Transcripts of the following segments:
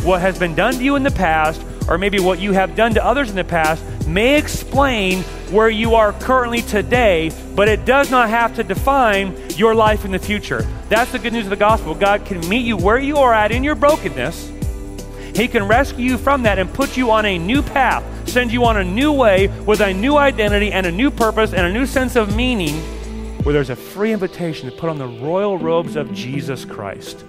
what has been done to you in the past, or maybe what you have done to others in the past, may explain where you are currently today, but it does not have to define your life in the future. That's the good news of the gospel. God can meet you where you are at in your brokenness. He can rescue you from that and put you on a new path, send you on a new way with a new identity and a new purpose and a new sense of meaning, where there's a free invitation to put on the royal robes of Jesus Christ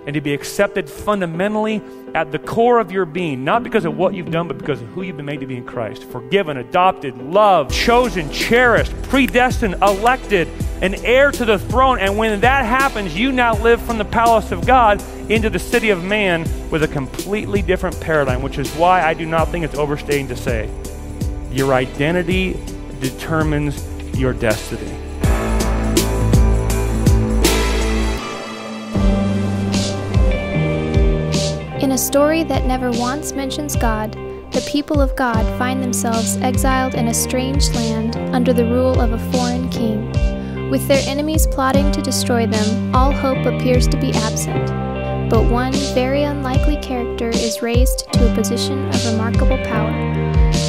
and to be accepted fundamentally at the core of your being, not because of what you've done, but because of who you've been made to be in Christ. Forgiven, adopted, loved, chosen, cherished, predestined, elected, an heir to the throne. And when that happens, you now live from the palace of God into the city of man with a completely different paradigm, which is why I do not think it's overstating to say your identity determines your destiny. In a story that never once mentions God, the people of God find themselves exiled in a strange land under the rule of a foreign king. With their enemies plotting to destroy them, all hope appears to be absent. But one very unlikely character is raised to a position of remarkable power,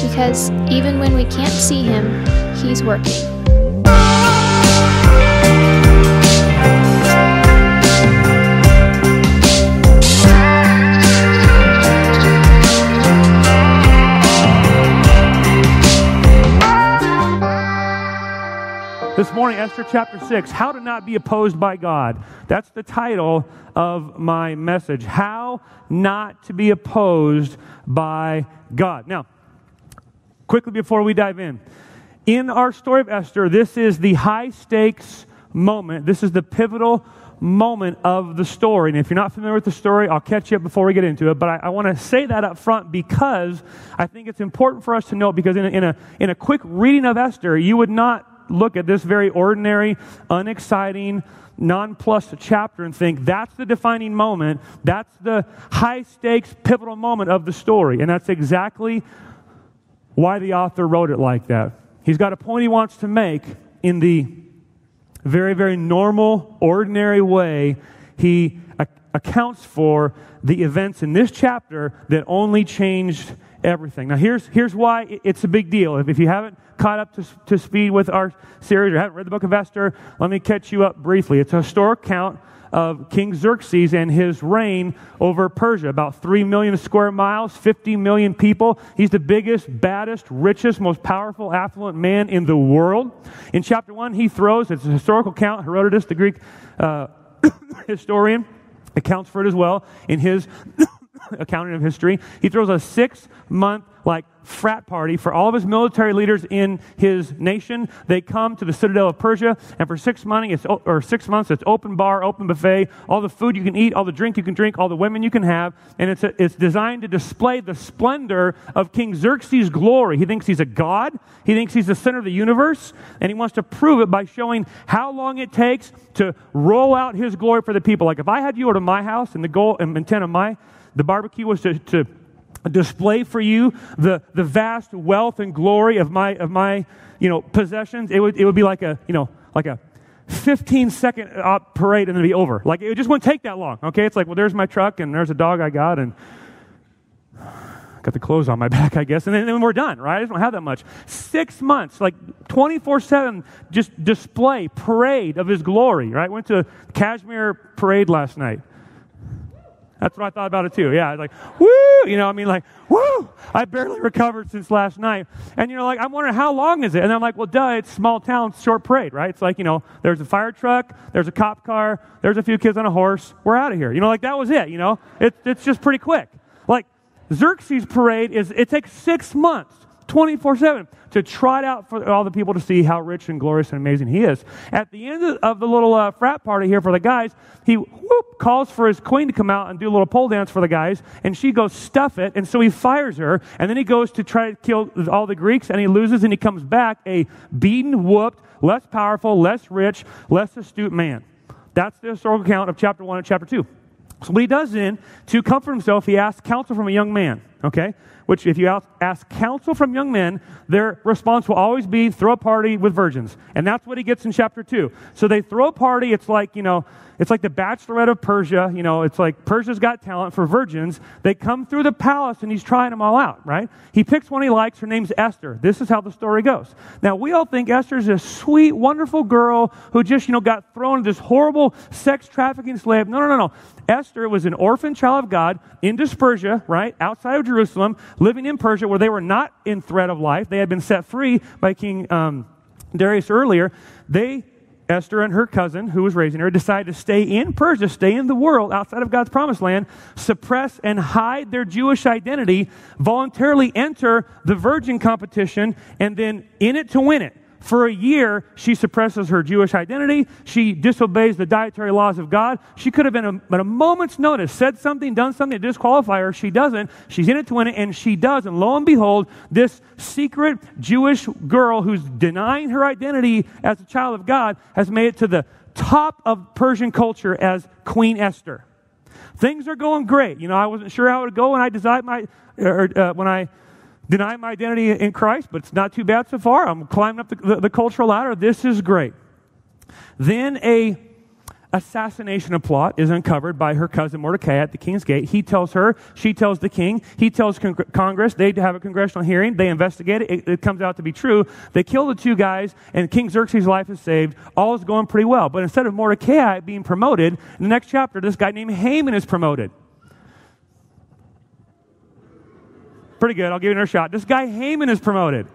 because even when we can't see him, he's working. This morning, Esther chapter 6, How to Not Be Opposed by God. That's the title of my message, How Not to Be Opposed by God. Now, quickly before we dive in our story of Esther, this is the high-stakes moment. This is the pivotal moment of the story. And if you're not familiar with the story, I'll catch you up before we get into it. But I want to say that up front because I think it's important for us to know, because in a quick reading of Esther, you would not look at this very ordinary, unexciting, nonplussed chapter and think that's the defining moment, that's the high-stakes, pivotal moment of the story. And that's exactly why the author wrote it like that. He's got a point he wants to make in the very, very normal, ordinary way. He accounts for the events in this chapter that only changed everything. Now, here's why it's a big deal. If you haven't caught up to speed with our series or haven't read the book of Esther, let me catch you up briefly. It's a historic account of King Xerxes and his reign over Persia. About 3 million square miles, 50 million people. He's the biggest, baddest, richest, most powerful, affluent man in the world. In chapter 1, he throws, it's a historical account, Herodotus, the Greek historian, accounts for it as well in his accounting of history. He throws a 6-month frat party for all of his military leaders in his nation. They come to the citadel of Persia, and for 6 months, it's open bar, open buffet, all the food you can eat, all the drink you can drink, all the women you can have, and it's designed to display the splendor of King Xerxes' glory. He thinks he's a god. He thinks he's the center of the universe, and he wants to prove it by showing how long it takes to roll out his glory for the people. Like if I had you over to my house, and the goal and intent of the barbecue was to display for you the vast wealth and glory of my possessions, it would be like a 15-second parade and then it'd be over. Like it just wouldn't take that long. Okay, it's like, well, there's my truck and there's a dog I got and got the clothes on my back, I guess, and then we're done, right? I just don't have that much. 6 months, 24/7, just display, parade of his glory, right? Went to Kashmir parade last night. That's what I thought about it too. Yeah, like, woo! Woo! I barely recovered since last night. And I'm wondering, how long is it? And I'm like, well, duh, it's small town, short parade, right? It's like, there's a fire truck, there's a cop car, there's a few kids on a horse, we're out of here. That was it, It's just pretty quick. Xerxes' parade it takes 6 months, 24/7, to trot out for all the people to see how rich and glorious and amazing he is. At the end of the little frat party here for the guys, he calls for his queen to come out and do a little pole dance for the guys, and she goes, stuff it, and so he fires her, and then he goes to try to kill all the Greeks, and he loses, and he comes back a beaten, whooped, less powerful, less rich, less astute man. That's the historical account of chapter 1 and chapter 2. So what he does then, to comfort himself, he asks counsel from a young man. okay? Which if you ask counsel from young men, their response will always be throw a party with virgins. And that's what he gets in chapter 2. So they throw a party. It's like, it's like the Bachelorette of Persia. It's like Persia's Got Talent for virgins. They come through the palace and he's trying them all out, right? He picks one he likes. Her name's Esther. This is how the story goes. Now, we all think Esther's a sweet, wonderful girl who just, got thrown into this horrible sex trafficking slave. No. Esther was an orphan child of God in Persia, right, outside of Jerusalem, living in Persia where they were not in threat of life. They had been set free by King Darius earlier. Esther and her cousin, who was raising her, decided to stay in Persia, stay in the world outside of God's promised land, suppress and hide their Jewish identity, voluntarily enter the virgin competition, and then in it to win it. For a year, she suppresses her Jewish identity. She disobeys the dietary laws of God. She could have been, at a moment's notice, said something, done something to disqualify her. She doesn't. She's in it to win it, and she does. And lo and behold, this secret Jewish girl who's denying her identity as a child of God has made it to the top of Persian culture as Queen Esther. Things are going great. I wasn't sure how it would go when I deny my identity in Christ, but it's not too bad so far. I'm climbing up the cultural ladder. This is great. Then a assassination plot is uncovered by her cousin Mordecai at the king's gate. He tells her, she tells the king, he tells Congress. They have a congressional hearing. They investigate it. It comes out to be true. They kill the two guys, and King Xerxes' life is saved. All is going pretty well. But instead of Mordecai being promoted, in the next chapter, this guy named Haman is promoted. Pretty good. I'll give it another shot. This guy Haman is promoted.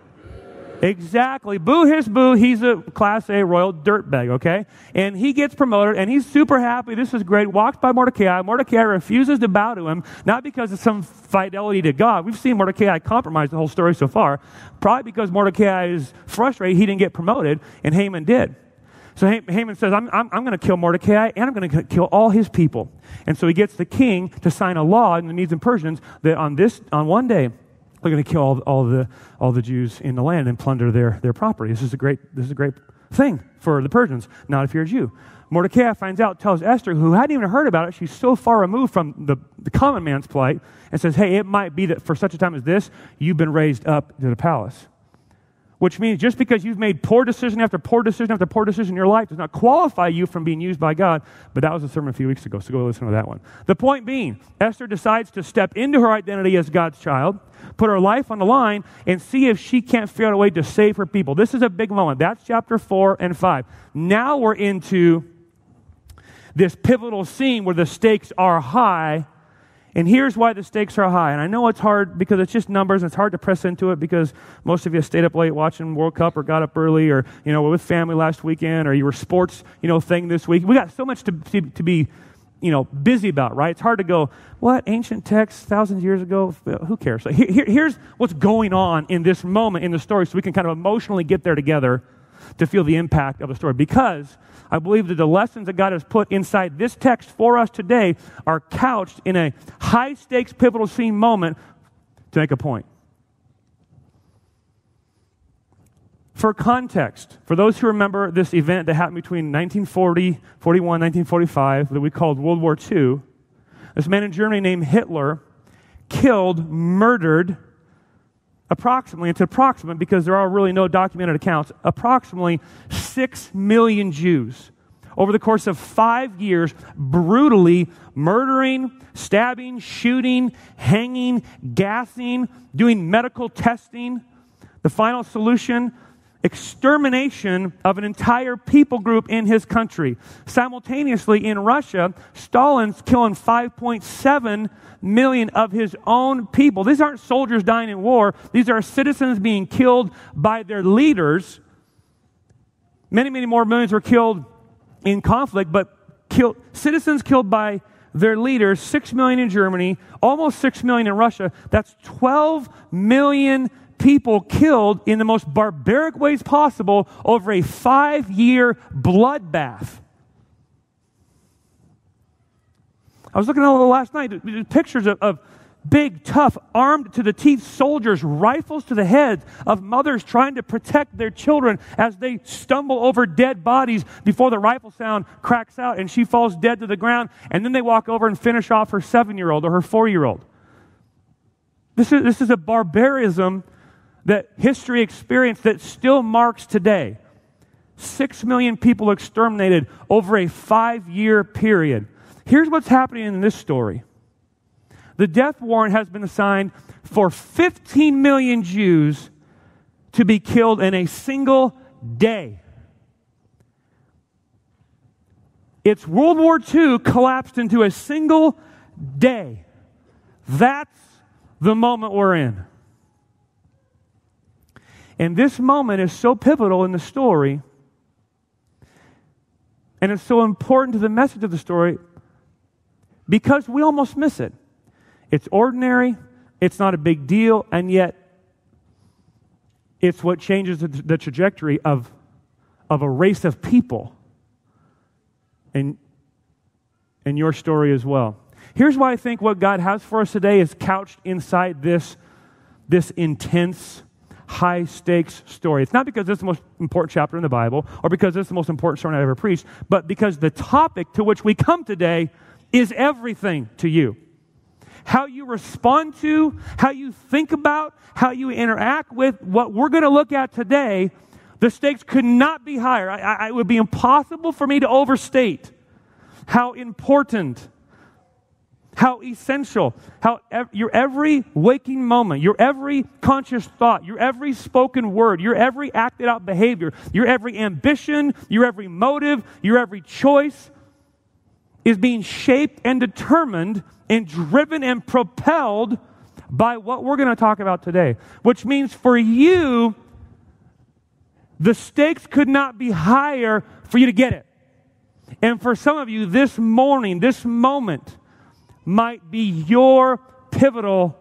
Exactly. Boo his boo. He's a Class A royal dirtbag, okay? And he gets promoted, and he's super happy. This is great. Walks by Mordecai. Mordecai refuses to bow to him, not because of some fidelity to God. We've seen Mordecai compromise the whole story so far. Probably because Mordecai is frustrated he didn't get promoted, and Haman did. So Haman says, I'm going to kill Mordecai, and I'm going to kill all his people. And so he gets the king to sign a law in the Medes and Persians that on one day, they're going to kill all the Jews in the land and plunder their property. This is a great thing for the Persians, not if you're a Jew. Mordecai finds out, tells Esther, who hadn't even heard about it, she's so far removed from the common man's plight, and says, hey, it might be that for such a time as this, you've been raised up to the palace. Which means just because you've made poor decision after poor decision after poor decision in your life does not qualify you from being used by God. But that was a sermon a few weeks ago, so go listen to that one. The point being, Esther decides to step into her identity as God's child, put her life on the line, and see if she can't figure out a way to save her people. This is a big moment. That's chapter 4 and 5. Now we're into this pivotal scene where the stakes are high. And here's why the stakes are high. And I know it's hard because it's just numbers, and it's hard to press into it because most of you stayed up late watching World Cup or got up early or, were with family last weekend or you were sports, thing this week. We got so much to be, busy about, right? It's hard to go, what, ancient texts, thousands of years ago? Who cares? So here's what's going on in this moment in the story so we can kind of emotionally get there together to feel the impact of the story. Because I believe that the lessons that God has put inside this text for us today are couched in a high-stakes, pivotal scene moment to make a point. For context, for those who remember this event that happened between 1940, 41, 1945, that we called World War II, this man in Germany named Hitler murdered approximately, it's approximate because there are really no documented accounts, approximately 6 million Jews over the course of 5 years, brutally murdering, stabbing, shooting, hanging, gassing, doing medical testing. The final solution, extermination of an entire people group in his country. Simultaneously, in Russia, Stalin's killing 5.7 million of his own people. These aren't soldiers dying in war. These are citizens being killed by their leaders. Many, many more millions were killed in conflict, but citizens killed by their leaders, 6 million in Germany, almost 6 million in Russia. That's 12 million people killed in the most barbaric ways possible over a 5-year bloodbath. I was looking at it last night, pictures of big, tough, armed to the teeth soldiers, rifles to the heads of mothers trying to protect their children as they stumble over dead bodies before the rifle sound cracks out and she falls dead to the ground, and then they walk over and finish off her 7-year-old or her 4-year-old. This is a barbarism that history experienced that still marks today. 6 million people exterminated over a 5-year period. Here's what's happening in this story. The death warrant has been assigned for 15 million Jews to be killed in a single day. It's World War II collapsed into a single day. That's the moment we're in. And this moment is so pivotal in the story, and it's so important to the message of the story because we almost miss it. It's ordinary, it's not a big deal, and yet it's what changes the trajectory of a race of people and your story as well. Here's why I think what God has for us today is couched inside this intense, high-stakes story. It's not because this is the most important chapter in the Bible or because this is the most important sermon I've ever preached, but because the topic to which we come today is everything to you. How you respond to, how you think about, how you interact with what we're going to look at today, the stakes could not be higher. It would be impossible for me to overstate how important, how essential, how your every waking moment, your every conscious thought, your every spoken word, your every acted out behavior, your every ambition, your every motive, your every choice is being shaped and determined and driven and propelled by what we're going to talk about today. Which means for you, the stakes could not be higher for you to get it. And for some of you, this morning, this moment, might be your pivotal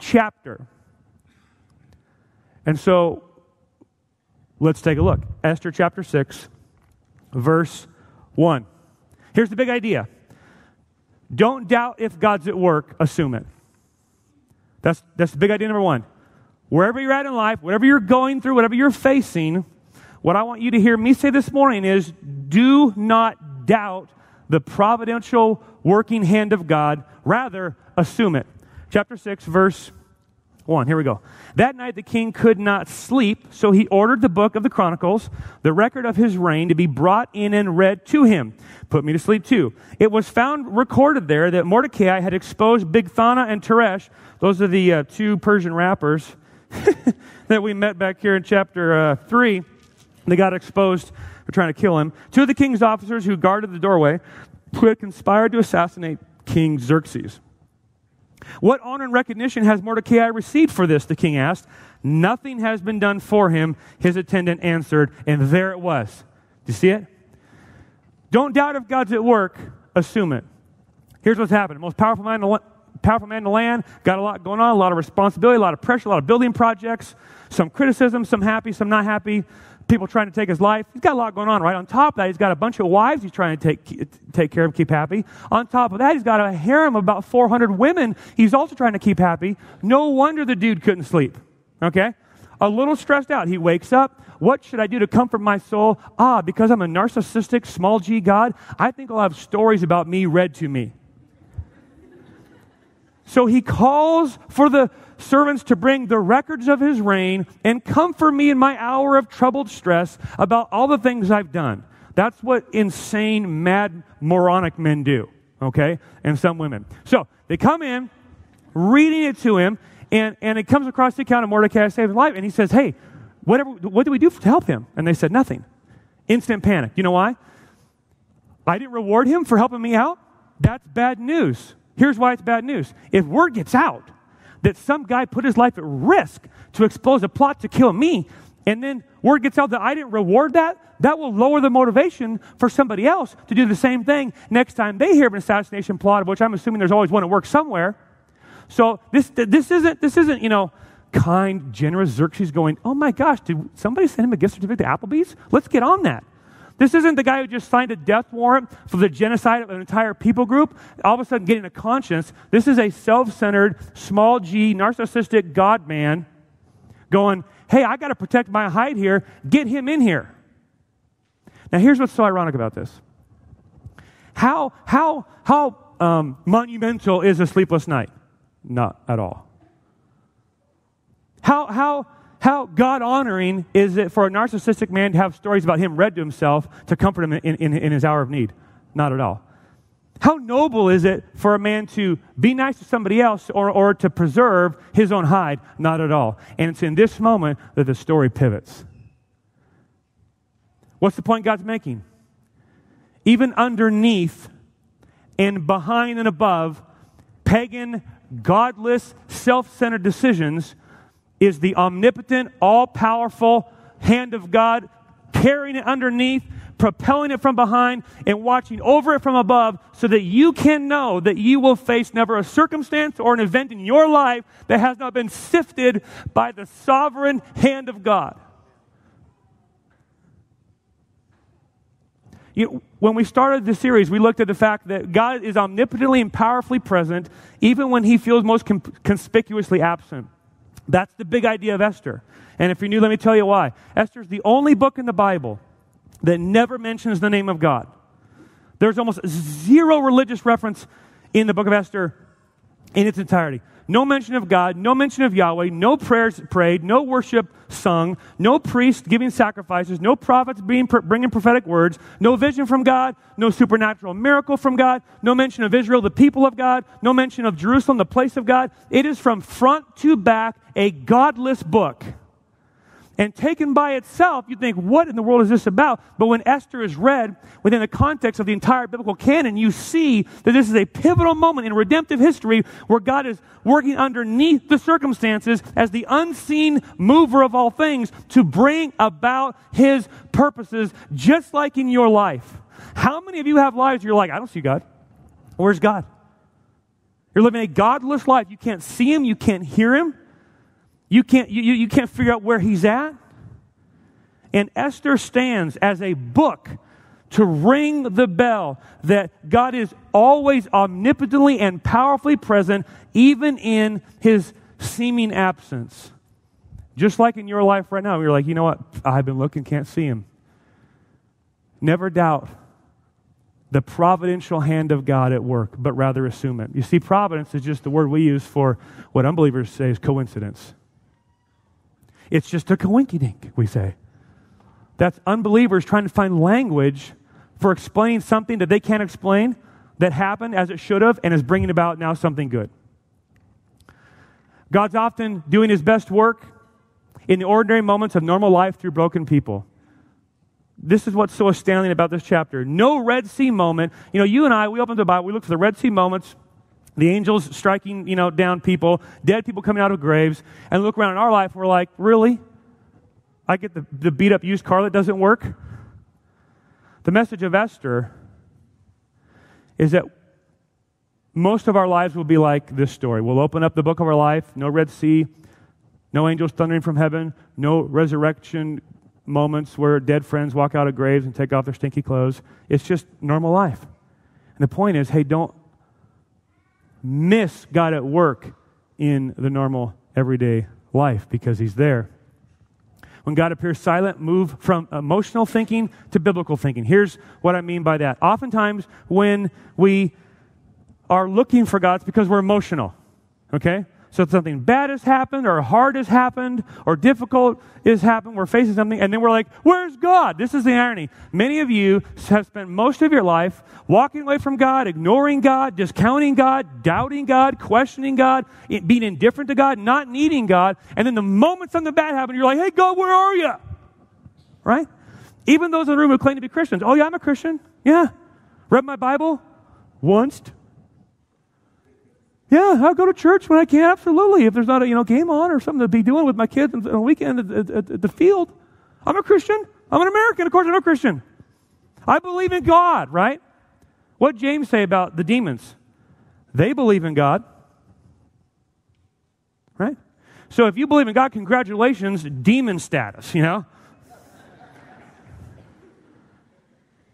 chapter. And so, let's take a look. Esther chapter 6, verse 1. Here's the big idea. Don't doubt if God's at work, assume it. That's the big idea number one. Wherever you're at in life, whatever you're going through, whatever you're facing, what I want you to hear me say this morning is, do not doubt the providential working hand of God. Rather, assume it. Chapter 6, verse 1. Here we go. That night the king could not sleep, so he ordered the book of the Chronicles, the record of his reign, to be brought in and read to him. Put me to sleep too. It was found recorded there that Mordecai had exposed Bigthana and Teresh. Those are the two Persian rappers that we met back here in chapter 3. They got exposed for trying to kill him. Two of the king's officers who guarded the doorway, who had conspired to assassinate King Xerxes. What honor and recognition has Mordecai received for this? The king asked. Nothing has been done for him, his attendant answered, and there it was. Do you see it? Don't doubt if God's at work, assume it. Here's what's happened. Most powerful man in the land, got a lot going on, a lot of responsibility, a lot of pressure, a lot of building projects, some criticism, some happy, some not happy, people trying to take his life. He's got a lot going on, right? On top of that, he's got a bunch of wives he's trying to take care of, keep happy. On top of that, he's got a harem of about 400 women he's also trying to keep happy. No wonder the dude couldn't sleep, okay? A little stressed out. He wakes up. What should I do to comfort my soul? Because I'm a narcissistic, small g God, I think I'll have stories about me read to me. So he calls for the servants to bring the records of his reign and comfort me in my hour of troubled stress about all the things I've done. That's what insane, mad, moronic men do, okay? And some women. So they come in, reading it to him, and it comes across the account of Mordecai saved his life, and he says, hey, what do we do to help him? And they said, nothing. Instant panic. You know why? I didn't reward him for helping me out? That's bad news. Here's why it's bad news. If word gets out that some guy put his life at risk to expose a plot to kill me, and then word gets out that I didn't reward that will lower the motivation for somebody else to do the same thing next time they hear of an assassination plot, of which I'm assuming there's always one at work somewhere. So this isn't, kind, generous Xerxes going, oh my gosh, did somebody send him a gift certificate to Applebee's? Let's get on that. This isn't the guy who just signed a death warrant for the genocide of an entire people group, all of a sudden getting a conscience. This is a self-centered, small g, narcissistic God man going, hey, I got to protect my hide here. Get him in here. Now, here's what's so ironic about this. How monumental is a sleepless night? Not at all. How God-honoring is it for a narcissistic man to have stories about him read to himself to comfort him in his hour of need? Not at all. How noble is it for a man to be nice to somebody else or to preserve his own hide? Not at all. And it's in this moment that the story pivots. What's the point God's making? Even underneath and behind and above pagan, godless, self-centered decisions is the omnipotent, all-powerful hand of God carrying it underneath, propelling it from behind, and watching over it from above so that you can know that you will face never a circumstance or an event in your life that has not been sifted by the sovereign hand of God. When we started this series, we looked at the fact that God is omnipotently and powerfully present even when he feels most conspicuously absent. That's the big idea of Esther. And if you're new, let me tell you why. Esther is the only book in the Bible that never mentions the name of God. There's almost zero religious reference in the book of Esther in its entirety. No mention of God, no mention of Yahweh, no prayers prayed, no worship sung, no priest giving sacrifices, no prophets bringing prophetic words, no vision from God, no supernatural miracle from God, no mention of Israel, the people of God, no mention of Jerusalem, the place of God. It is from front to back a godless book. And taken by itself, you think, what in the world is this about? But when Esther is read within the context of the entire biblical canon, you see that this is a pivotal moment in redemptive history where God is working underneath the circumstances as the unseen mover of all things to bring about his purposes, just like in your life. How many of you have lives where you're like, I don't see God? Where's God? You're living a godless life. You can't see him. You can't hear him. You can't figure out where he's at. And Esther stands as a book to ring the bell that God is always omnipotently and powerfully present, even in his seeming absence. Just like in your life right now, you're like, you know what? I've been looking, can't see him. Never doubt the providential hand of God at work, but rather assume it. You see, providence is just the word we use for what unbelievers say is coincidence. It's just a coinkydink, we say. That's unbelievers trying to find language for explaining something that they can't explain, that happened as it should have, and is bringing about now something good. God's often doing his best work in the ordinary moments of normal life through broken people. This is what's so astounding about this chapter. No Red Sea moment. You know, you and I, we open the Bible, we look for the Red Sea moments, the angels striking, down people, dead people coming out of graves, and look around in our life, we're like, really? I get the beat-up used car that doesn't work? The message of Esther is that most of our lives will be like this story. We'll open up the book of our life, no Red Sea, no angels thundering from heaven, no resurrection moments where dead friends walk out of graves and take off their stinky clothes. It's just normal life. And the point is, hey, don't miss God at work in the normal, everyday life because he's there. When God appears silent, move from emotional thinking to biblical thinking. Here's what I mean by that. Oftentimes, when we are looking for God, it's because we're emotional, okay? So something bad has happened, or hard has happened, or difficult has happened, we're facing something, and then we're like, where's God? This is the irony. Many of you have spent most of your life walking away from God, ignoring God, discounting God, doubting God, questioning God, being indifferent to God, not needing God, and then the moment something bad happened, you're like, hey, God, where are you? Right? Even those in the room who claim to be Christians. Oh, yeah, I'm a Christian. Yeah. Read my Bible once. Yeah, I'll go to church when I can, absolutely. If there's not a game on or something to be doing with my kids on the weekend at the field. I'm a Christian. I'm an American. Of course I'm a Christian. I believe in God, right? What did James say about the demons? They believe in God. Right? So if you believe in God, congratulations, demon status,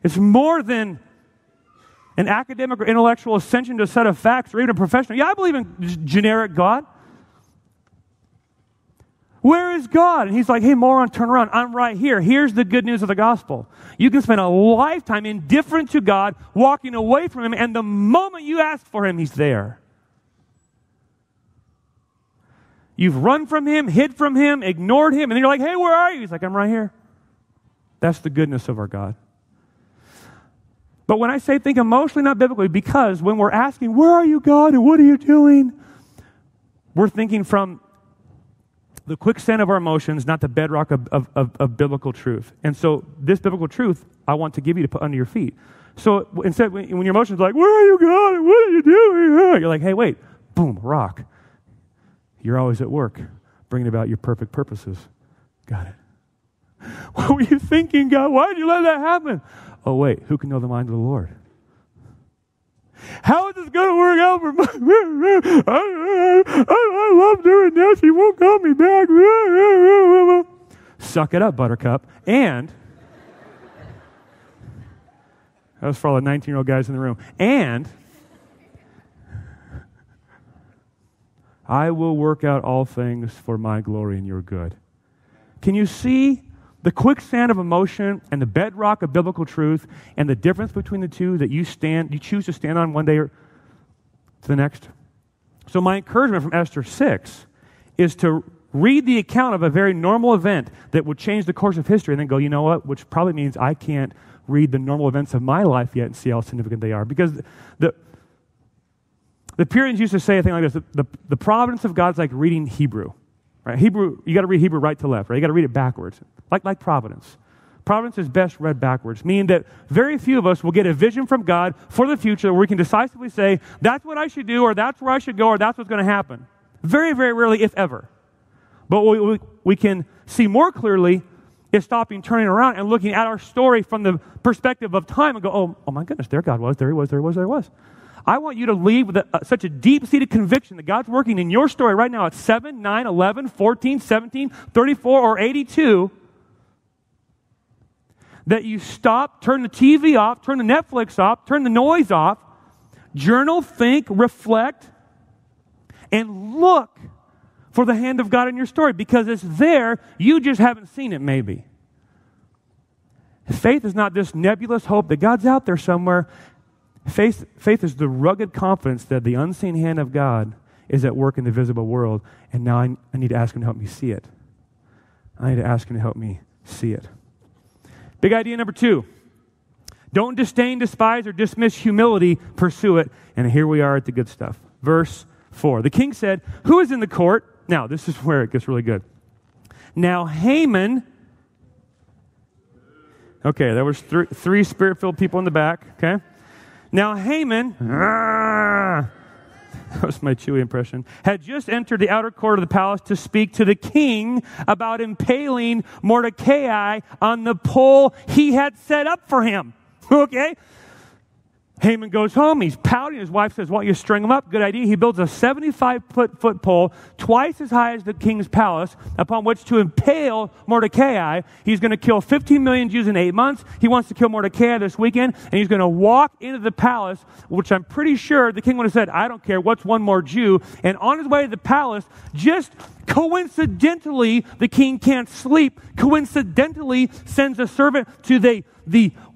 It's more than an academic or intellectual ascension to a set of facts, or even a professional. Yeah, I believe in generic God. Where is God? And he's like, hey, moron, turn around. I'm right here. Here's the good news of the gospel. You can spend a lifetime indifferent to God, walking away from him, and the moment you ask for him, he's there. You've run from him, hid from him, ignored him, and then you're like, hey, where are you? He's like, I'm right here. That's the goodness of our God. But when I say think emotionally, not biblically, because when we're asking, where are you, God, and what are you doing? We're thinking from the quicksand of our emotions, not the bedrock of biblical truth. And so this biblical truth, I want to give you to put under your feet. So instead, when your emotions are like, where are you, God, and what are you doing? You're like, hey, wait, boom, rock. You're always at work, bringing about your perfect purposes. Got it. What were you thinking, God? Why did you let that happen? Oh, wait, who can know the mind of the Lord? How is this going to work out for me? I love doing this. He won't call me back. Suck it up, buttercup. And, that was for all the 19-year-old guys in the room. And, I will work out all things for my glory and your good. Can you see the quicksand of emotion and the bedrock of biblical truth and the difference between the two that you choose to stand on one day or to the next? So my encouragement from Esther 6 is to read the account of a very normal event that would change the course of history and then go, you know what, which probably means I can't read the normal events of my life yet and see how significant they are. Because the Puritans used to say a thing like this, the providence of God is like reading Hebrew. Right? Hebrew, you got to read Hebrew right to left, right? You got to read it backwards, like providence. Providence is best read backwards, meaning that very few of us will get a vision from God for the future where we can decisively say, that's what I should do, or that's where I should go, or that's what's going to happen. Very, very rarely, if ever. But what we can see more clearly is stopping, turning around, and looking at our story from the perspective of time and go, oh my goodness, there God was, there he was, there he was, there he was. I want you to leave with such a deep-seated conviction that God's working in your story right now at 7, 9, 11, 14, 17, 34, or 82, that you stop, turn the TV off, turn the Netflix off, turn the noise off, journal, think, reflect, and look for the hand of God in your story because it's there. You just haven't seen it maybe. Faith is not this nebulous hope that God's out there somewhere. Faith is the rugged confidence that the unseen hand of God is at work in the visible world, and now I need to ask him to help me see it. I need to ask him to help me see it. Big idea number 2. Don't disdain, despise, or dismiss humility. Pursue it. And here we are at the good stuff. Verse 4. The king said, who is in the court? Now, this is where it gets really good. Now, Haman... Okay, there was three spirit-filled people in the back, okay? Now Haman, that was my Chewy impression, had just entered the outer court of the palace to speak to the king about impaling Mordecai on the pole he had set up for him. Okay? Haman goes home. He's pouting. His wife says, why don't you string him up? Good idea. He builds a 75-foot pole, twice as high as the king's palace, upon which to impale Mordecai. He's going to kill 15 million Jews in 8 months. He wants to kill Mordecai this weekend, and he's going to walk into the palace, which I'm pretty sure the king would have said, I don't care, what's one more Jew? And on his way to the palace, just coincidentally, the king can't sleep, coincidentally sends a servant to the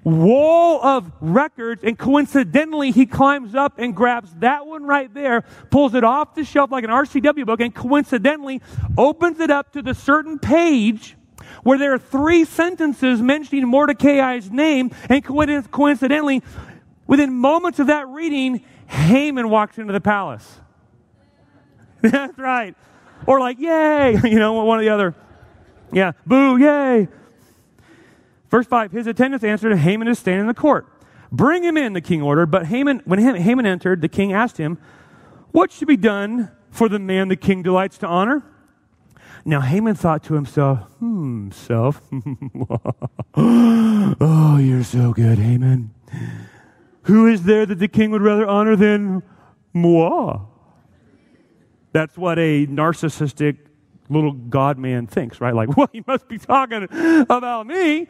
wall of records, and coincidentally he climbs up and grabs that one right there, pulls it off the shelf like an RCW book, and coincidentally opens it up to the certain page where there are 3 sentences mentioning Mordecai's name, and coincidentally, within moments of that reading, Haman walks into the palace. That's right. Or like, yay, one or the other. Yeah, boo, yay. Verse 5, his attendants answered, Haman is standing in the court. Bring him in, the king ordered. But when Haman entered, the king asked him, what should be done for the man the king delights to honor? Now Haman thought to himself, oh, you're so good, Haman. Who is there that the king would rather honor than moi? That's what a narcissistic little God man thinks, right? Like, well, he must be talking about me.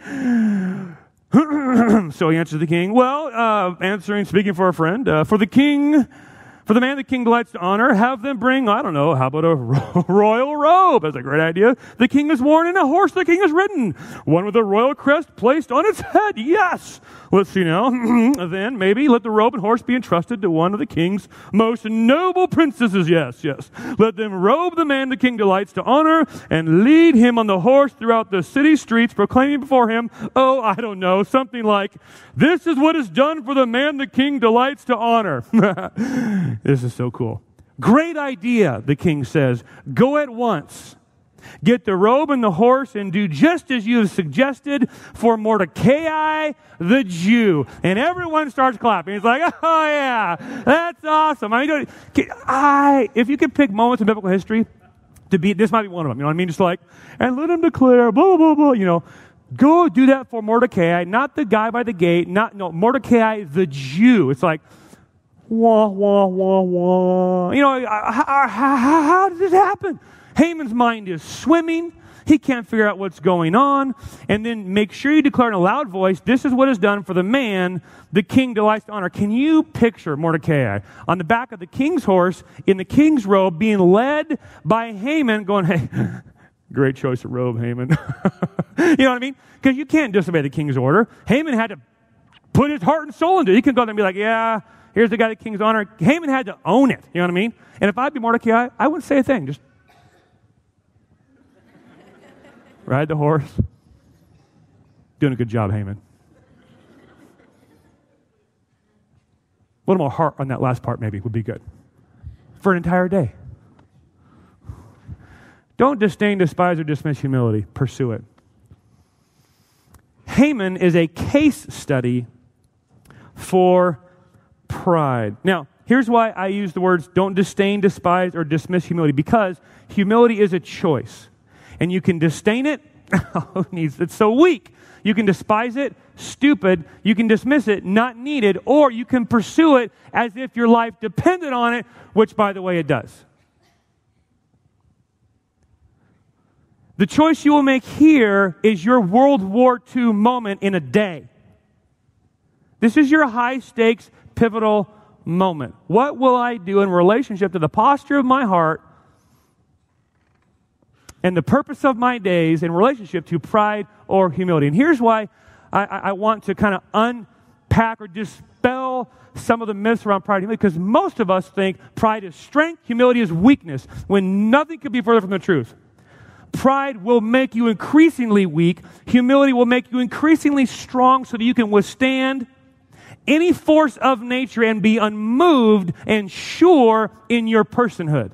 So he answers the king, well, speaking for a friend, for the For the man the king delights to honor, have them bring, I don't know, how about a royal robe? That's a great idea. The king is worn in a horse the king has ridden. One with a royal crest placed on its head. Yes. Let's see now. Then maybe let the robe and horse be entrusted to one of the king's most noble princesses. Yes, yes. Let them robe the man the king delights to honor and lead him on the horse throughout the city streets, proclaiming before him, oh, I don't know, something like, this is what is done for the man the king delights to honor. This is so cool. Great idea, the king says. Go at once. Get the robe and the horse and do just as you have suggested for Mordecai the Jew. And everyone starts clapping. He's like, oh yeah, that's awesome. I mean, if you could pick moments in biblical history to be, this might be one of them. You know what I mean? Just like, and let him declare, blah, blah, blah, you know. Go do that for Mordecai, not the guy by the gate, Mordecai the Jew. It's like, wah, wah, wah, wah. You know, how did this happen? Haman's mind is swimming. He can't figure out what's going on. And then make sure you declare in a loud voice, this is what is done for the man the king delights to honor. Can you picture Mordecai on the back of the king's horse in the king's robe being led by Haman going, hey, great choice of robe, Haman. You know what I mean? Because you can't disobey the king's order. Haman had to put his heart and soul into it. He can go there and be like, yeah, here's the guy the king's honor. Haman had to own it. You know what I mean? And if I'd be Mordecai, I wouldn't say a thing. Just ride the horse. Doing a good job, Haman. A little more heart on that last part maybe would be good. For an entire day. Don't disdain, despise, or dismiss humility. Pursue it. Haman is a case study for pride. Now, here's why I use the words don't disdain, despise, or dismiss humility. Because humility is a choice. And you can disdain it. It's so weak. You can despise it. Stupid. You can dismiss it. Not needed. Or you can pursue it as if your life depended on it, which, by the way, it does. The choice you will make here is your World War II moment in a day. This is your high-stakes, pivotal moment. What will I do in relationship to the posture of my heart and the purpose of my days in relationship to pride or humility? And here's why I want to kind of unpack or dispel some of the myths around pride and humility, because most of us think pride is strength, humility is weakness, when nothing could be further from the truth. Pride will make you increasingly weak. Humility will make you increasingly strong so that you can withstand any force of nature and be unmoved and sure in your personhood.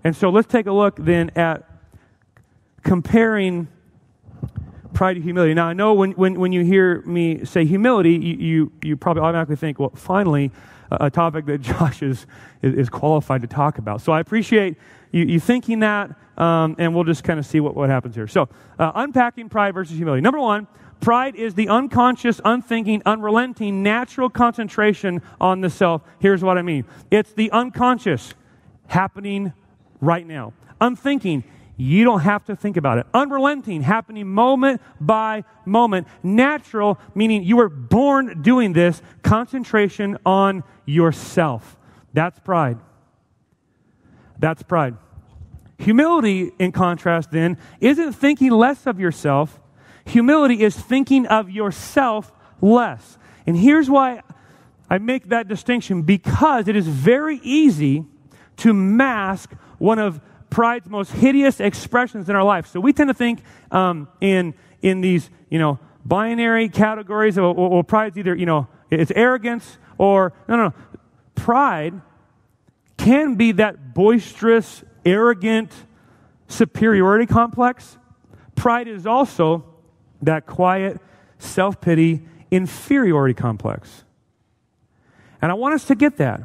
And so let's take a look then at comparing pride to humility. Now, I know when you hear me say humility, you probably automatically think, well, finally, a topic that Josh is qualified to talk about. So I appreciate you thinking that, and we'll just kind of see what happens here. So, unpacking pride versus humility. Number one, pride is the unconscious, unthinking, unrelenting, natural concentration on the self. Here's what I mean. It's the unconscious happening right now. Unthinking, you don't have to think about it. Unrelenting, happening moment by moment. Natural, meaning you were born doing this. Concentration on yourself. That's pride. That's pride. Humility, in contrast, then, isn't thinking less of yourself. Humility is thinking of yourself less. And here's why I make that distinction, because it is very easy to mask one of pride's most hideous expressions in our life. So we tend to think in these, binary categories of, well, pride's either, it's arrogance or, no. Pride can be that boisterous, arrogant superiority complex. Pride is also that quiet, self-pity, inferiority complex. And I want us to get that.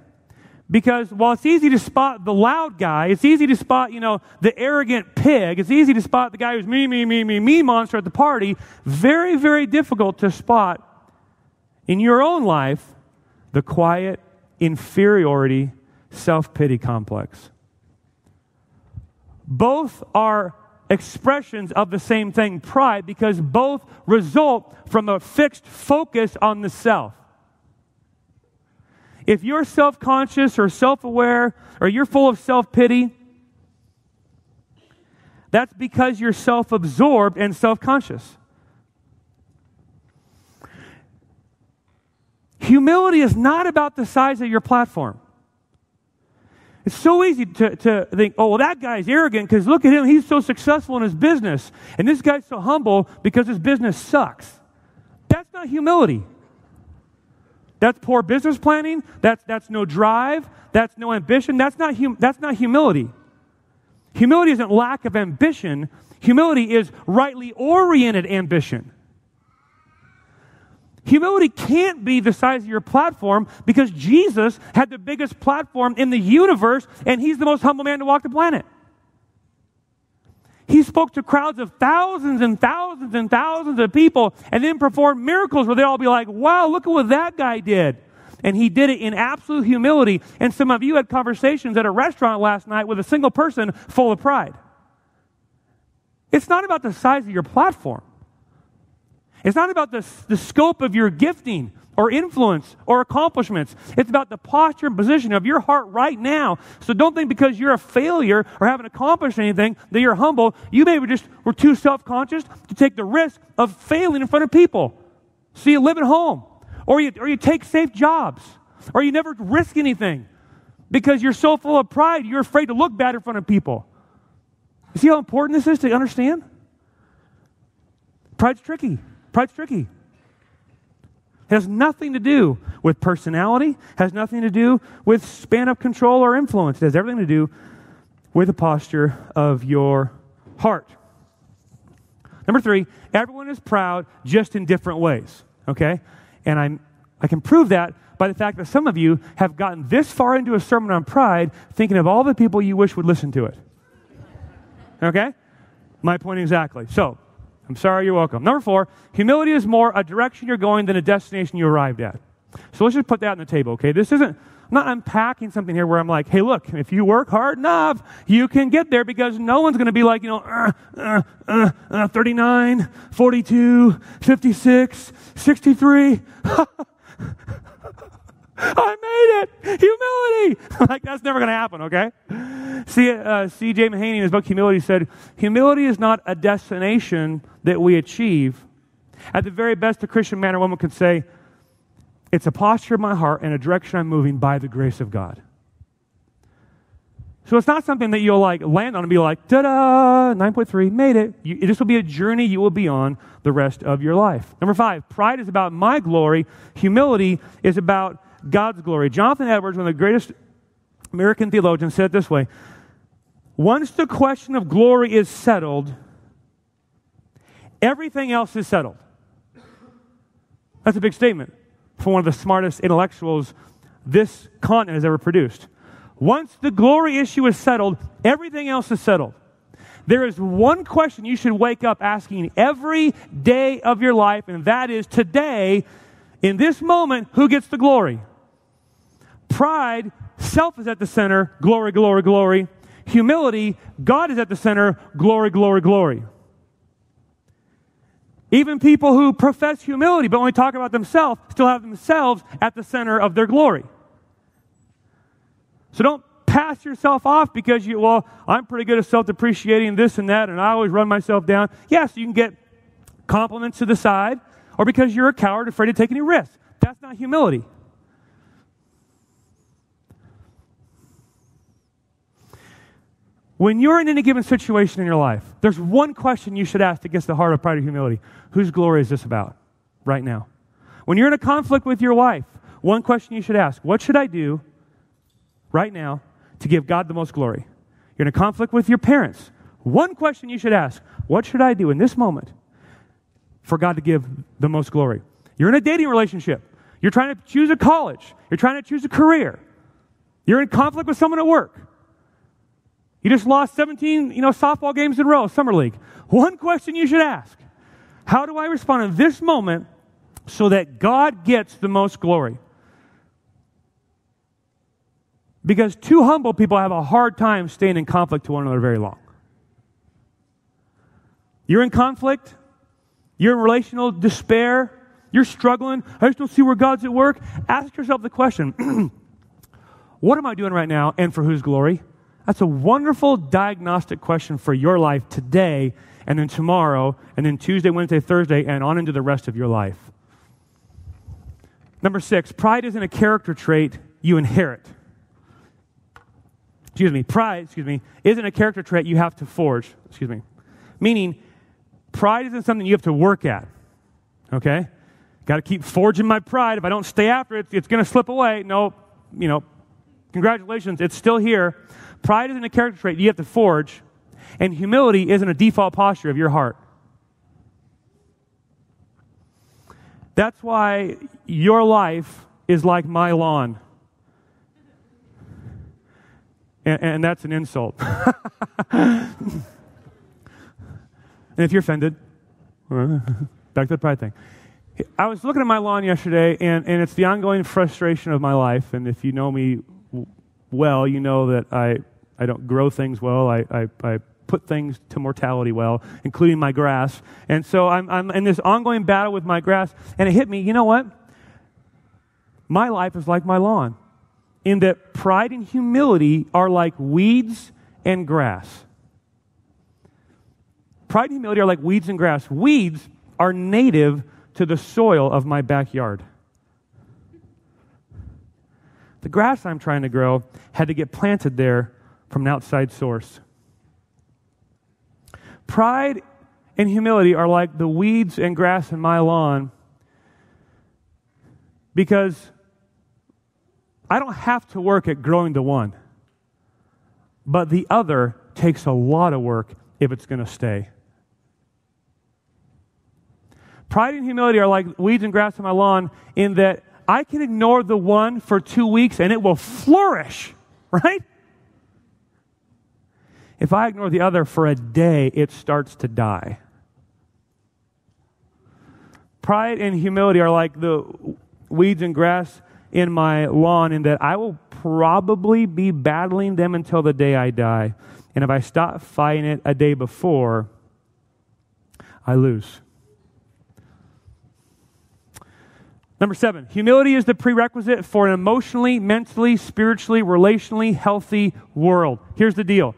Because while it's easy to spot the loud guy, it's easy to spot, the arrogant pig, it's easy to spot the guy who's me monster at the party, very, very difficult to spot in your own life the quiet, inferiority, self-pity complex. Both are expressions of the same thing, pride, because both result from a fixed focus on the self. If you're self-conscious or self-aware or you're full of self-pity, that's because you're self-absorbed and self-conscious. Humility is not about the size of your platform. It's so easy to think, oh, well, that guy's arrogant because look at him, he's so successful in his business. And this guy's so humble because his business sucks. That's not humility. That's poor business planning. That's no drive. That's no ambition. That's not humility. Humility isn't lack of ambition. Humility is rightly oriented ambition. Humility can't be the size of your platform because Jesus had the biggest platform in the universe and he's the most humble man to walk the planet. He spoke to crowds of thousands and thousands and thousands of people and then performed miracles where they'd all be like, wow, look at what that guy did. And he did it in absolute humility. And some of you had conversations at a restaurant last night with a single person full of pride. It's not about the size of your platform. It's not about the scope of your gifting or influence or accomplishments. It's about the posture and position of your heart right now. So don't think because you're a failure or haven't accomplished anything that you're humble. You maybe just were too self-conscious to take the risk of failing in front of people. So you live at home. Or you take safe jobs. Or you never risk anything. Because you're so full of pride, you're afraid to look bad in front of people. You see how important this is to understand? Pride's tricky. Pride's tricky. It has nothing to do with personality, has nothing to do with span of control or influence. It has everything to do with the posture of your heart. Number 3, everyone is proud just in different ways, okay? And I can prove that by the fact that some of you have gotten this far into a sermon on pride thinking of all the people you wish would listen to it. Okay? My point exactly. So, I'm sorry, you're welcome. Number 4, humility is more a direction you're going than a destination you arrived at. So let's just put that on the table, okay? I'm not unpacking something here where I'm like, hey, look, if you work hard enough, you can get there because no one's going to be like, 39, 42, 56, 63. I made it! Humility! Like, that's never going to happen, okay? C.J. Mahaney in his book Humility said, humility is not a destination that we achieve. At the very best, a Christian man or woman could say, it's a posture of my heart and a direction I'm moving by the grace of God. So it's not something that you'll like land on and be like, ta-da, 9.3, made it. This will be a journey you will be on the rest of your life. Number 5, pride is about my glory. Humility is about God's glory. Jonathan Edwards, one of the greatest American theologians, said it this way: once the question of glory is settled, everything else is settled. That's a big statement for one of the smartest intellectuals this continent has ever produced. Once the glory issue is settled, everything else is settled. There is one question you should wake up asking every day of your life, and that is today, in this moment, who gets the glory? Pride, self is at the center, glory, glory, glory. Humility, God is at the center, glory, glory, glory. Even people who profess humility but only talk about themselves still have themselves at the center of their glory. So don't pass yourself off because I'm pretty good at self-depreciating this and that and I always run myself down. Yes, you can get compliments to the side, or because you're a coward afraid to take any risks. That's not humility. When you're in any given situation in your life, there's one question you should ask that gets the heart of pride and humility. Whose glory is this about right now? When you're in a conflict with your wife, one question you should ask: what should I do right now to give God the most glory? You're in a conflict with your parents. One question you should ask: what should I do in this moment for God to give the most glory? You're in a dating relationship. You're trying to choose a college. You're trying to choose a career. You're in conflict with someone at work. You just lost 17, softball games in a row, summer league. One question you should ask: how do I respond in this moment so that God gets the most glory? Because two humble people have a hard time staying in conflict to one another very long. You're in conflict. You're in relational despair. You're struggling. I just don't see where God's at work. Ask yourself the question, what am I doing right now and for whose glory? That's a wonderful diagnostic question for your life today and then tomorrow and then Tuesday, Wednesday, Thursday, and on into the rest of your life. Number 6, pride isn't a character trait you inherit. Pride isn't a character trait you have to forge. Meaning, pride isn't something you have to work at. Okay? Got to keep forging my pride. If I don't stay after it, it's going to slip away. No, congratulations, it's still here. Pride isn't a character trait you have to forge, and humility isn't a default posture of your heart. That's why your life is like my lawn. And that's an insult. And if you're offended, back to the pride thing. I was looking at my lawn yesterday, and it's the ongoing frustration of my life. And if you know me well, you know that I don't grow things well. I put things to mortality well, including my grass. And so I'm in this ongoing battle with my grass, and it hit me, you know what? My life is like my lawn, in that pride and humility are like weeds and grass. Pride and humility are like weeds and grass. Weeds are native to the soil of my backyard. The grass I'm trying to grow had to get planted there from an outside source. Pride and humility are like the weeds and grass in my lawn because I don't have to work at growing the one, but the other takes a lot of work if it's going to stay. Pride and humility are like weeds and grass on my lawn in that I can ignore the one for 2 weeks and it will flourish, right? If I ignore the other for a day, it starts to die. Pride and humility are like the weeds and grass in my lawn in that I will probably be battling them until the day I die. And if I stop fighting it a day before, I lose. Number 7, humility is the prerequisite for an emotionally, mentally, spiritually, relationally healthy world. Here's the deal.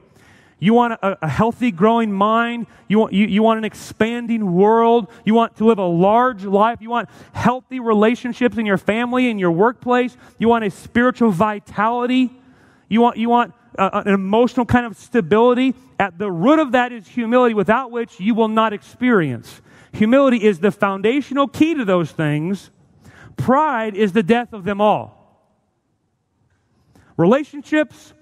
You want a healthy, growing mind. You want an expanding world. You want to live a large life. You want healthy relationships in your family, in your workplace. You want a spiritual vitality. You want an emotional kind of stability. At the root of that is humility, without which you will not experience. Humility is the foundational key to those things. Pride is the death of them all. Relationships,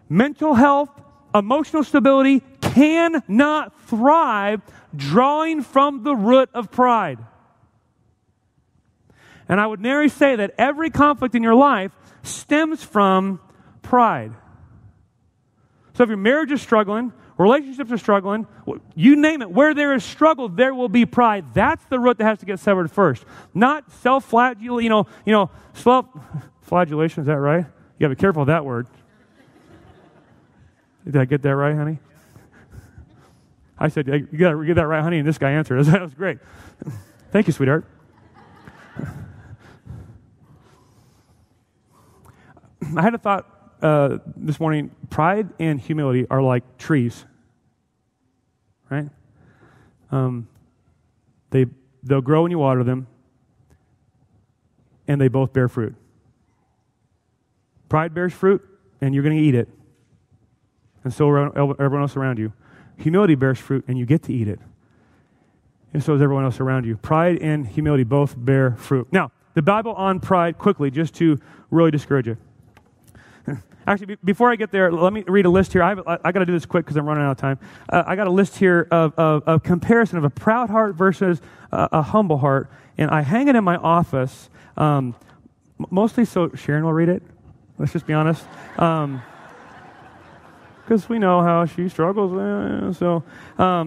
mental health, emotional stability cannot thrive drawing from the root of pride. And I would nearly say that every conflict in your life stems from pride. So if your marriage is struggling, relationships are struggling, you name it, where there is struggle, there will be pride. That's the root that has to get severed first. Not self-flagellation, self-flagellation, is that right? You gotta be careful of that word. Did I get that right, honey? I said, you got to get that right, honey, and this guy answered. That was great. Thank you, sweetheart. I had a thought this morning. Pride and humility are like trees, right? They'll grow when you water them, and they both bear fruit. Pride bears fruit, and you're going to eat it. And so everyone else around you. Humility bears fruit, and you get to eat it. And so does everyone else around you. Pride and humility both bear fruit. Now, the Bible on pride, quickly, just to really discourage you. Actually, before I get there, let me read a list here. I got to do this quick because I'm running out of time. I got a list here of comparison of a proud heart versus a humble heart. And I hang it in my office, mostly so Sharon will read it. Let's just be honest. Because we know how she struggles. But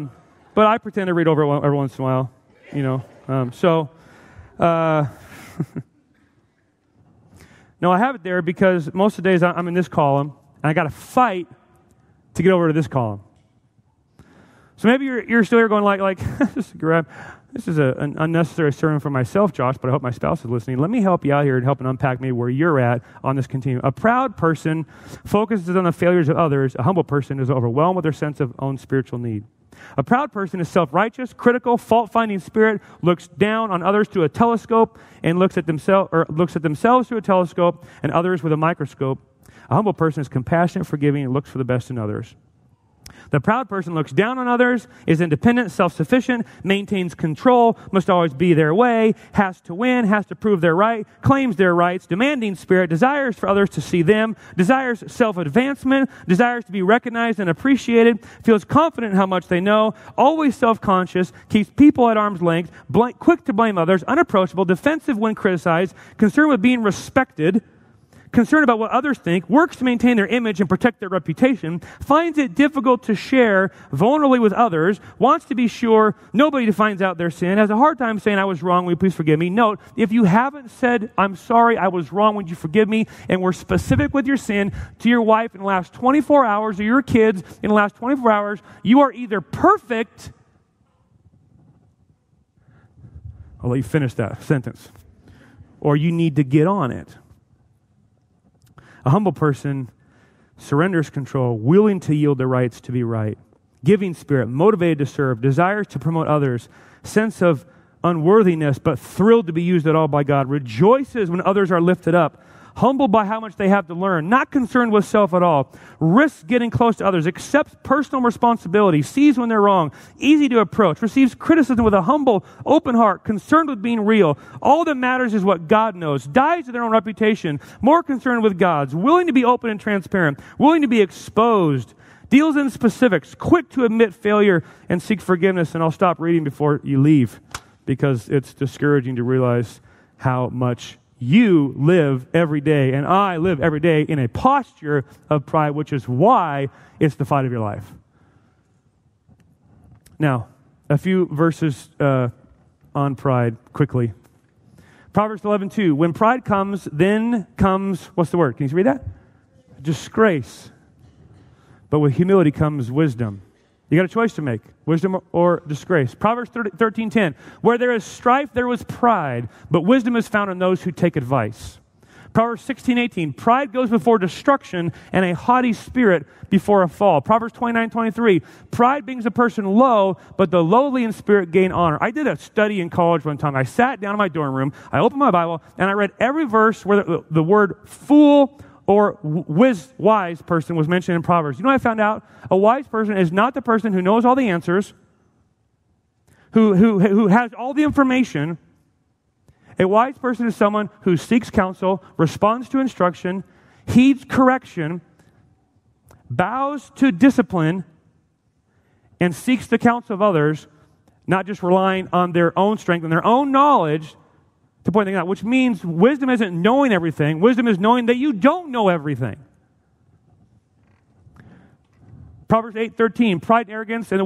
I pretend to read over it every once in a while, No, I have it there because most of the days I'm in this column, and I got to fight to get over to this column. So maybe you're still here going like just grab. this is an unnecessary sermon for myself, Josh, but I hope my spouse is listening. Let me help you out here and help and unpack maybe where you're at on this continuum. A proud person focuses on the failures of others. A humble person is overwhelmed with their sense of own spiritual need. A proud person is self-righteous, critical, fault-finding spirit, looks down on others through a telescope and looks at themselves through a telescope and others with a microscope. A humble person is compassionate, forgiving, and looks for the best in others. The proud person looks down on others, is independent, self-sufficient, maintains control, must always be their way, has to win, has to prove they're right, claims their rights, demanding spirit, desires for others to see them, desires self-advancement, desires to be recognized and appreciated, feels confident in how much they know, always self-conscious, keeps people at arm's length, quick to blame others, unapproachable, defensive when criticized, concerned with being respected, concerned about what others think, works to maintain their image and protect their reputation, finds it difficult to share vulnerably with others, wants to be sure nobody finds out their sin, has a hard time saying, I was wrong, will you please forgive me? Note, if you haven't said, I'm sorry, I was wrong, would you forgive me? And were specific with your sin to your wife in the last 24 hours or your kids in the last 24 hours, you are either perfect, I'll let you finish that sentence, or you need to get on it. A humble person surrenders control, willing to yield their rights to be right, giving spirit, motivated to serve, desires to promote others, sense of unworthiness, but thrilled to be used at all by God, rejoices when others are lifted up, humbled by how much they have to learn, not concerned with self at all, risks getting close to others, accepts personal responsibility, sees when they're wrong, easy to approach, receives criticism with a humble, open heart, concerned with being real. All that matters is what God knows, dies to their own reputation, more concerned with God's, willing to be open and transparent, willing to be exposed, deals in specifics, quick to admit failure and seek forgiveness. And I'll stop reading before you leave because it's discouraging to realize how much you live every day, and I live every day in a posture of pride, which is why it's the fight of your life. Now, a few verses on pride quickly. Proverbs 11:2. When pride comes, then comes, what's the word? Can you read that? Disgrace. But with humility comes wisdom. You got a choice to make, wisdom or disgrace. Proverbs 13:10, where there is strife, there was pride, but wisdom is found in those who take advice. Proverbs 16:18, pride goes before destruction and a haughty spirit before a fall. Proverbs 29:23, pride brings a person low, but the lowly in spirit gain honor. I did a study in college one time. I sat down in my dorm room, I opened my Bible, and I read every verse where the word fool or wise person was mentioned in Proverbs. You know what I found out? A wise person is not the person who knows all the answers, who has all the information. A wise person is someone who seeks counsel, responds to instruction, heeds correction, bows to discipline, and seeks the counsel of others, not just relying on their own strength and their own knowledge to point things out, which means wisdom isn't knowing everything. Wisdom is knowing that you don't know everything. Proverbs 8:13, pride, arrogance, and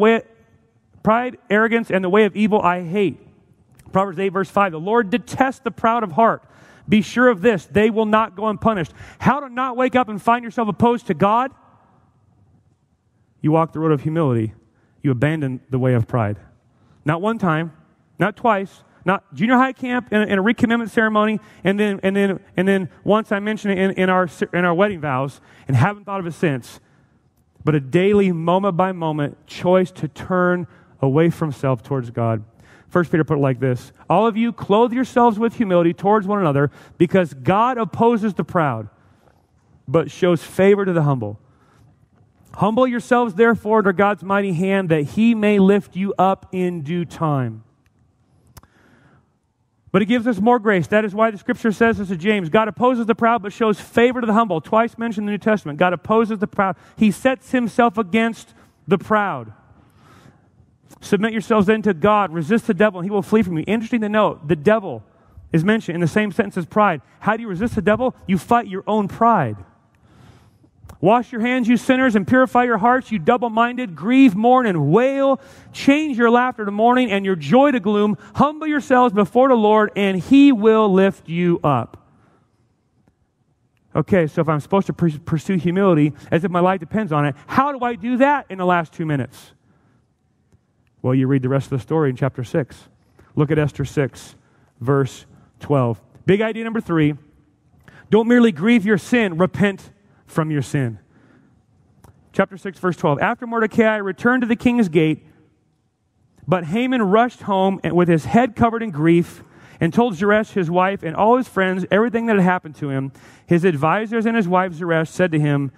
the way of evil I hate. Proverbs 8, verse 5, the Lord detests the proud of heart. Be sure of this, they will not go unpunished. How to not wake up and find yourself opposed to God? You walk the road of humility. You abandon the way of pride. Not one time, not twice, not junior high camp in a recommitment ceremony, and then once I mentioned it in our wedding vows, and haven't thought of it since. But a daily, moment by moment choice to turn away from self towards God. 1 Peter put it like this: all of you clothe yourselves with humility towards one another, because God opposes the proud, but shows favor to the humble. Humble yourselves, therefore, under God's mighty hand, that He may lift you up in due time. But He gives us more grace. That is why the Scripture says this to James. God opposes the proud, but shows favor to the humble. Twice mentioned in the New Testament. God opposes the proud. He sets Himself against the proud. Submit yourselves then to God. Resist the devil, and he will flee from you. Interesting to note, the devil is mentioned in the same sentence as pride. How do you resist the devil? You fight your own pride. Wash your hands, you sinners, and purify your hearts, you double-minded. Grieve, mourn, and wail. Change your laughter to mourning and your joy to gloom. Humble yourselves before the Lord, and He will lift you up. Okay, so if I'm supposed to pursue humility as if my life depends on it, how do I do that in the last 2 minutes? Well, you read the rest of the story in chapter 6. Look at Esther 6, verse 12. Big idea number 3. Don't merely grieve your sin, repent from your sin. Chapter 6, verse 12. After Mordecai returned to the king's gate, but Haman rushed home with his head covered in grief and told Zeresh, his wife, and all his friends everything that had happened to him. His advisors and his wife Zeresh said to him,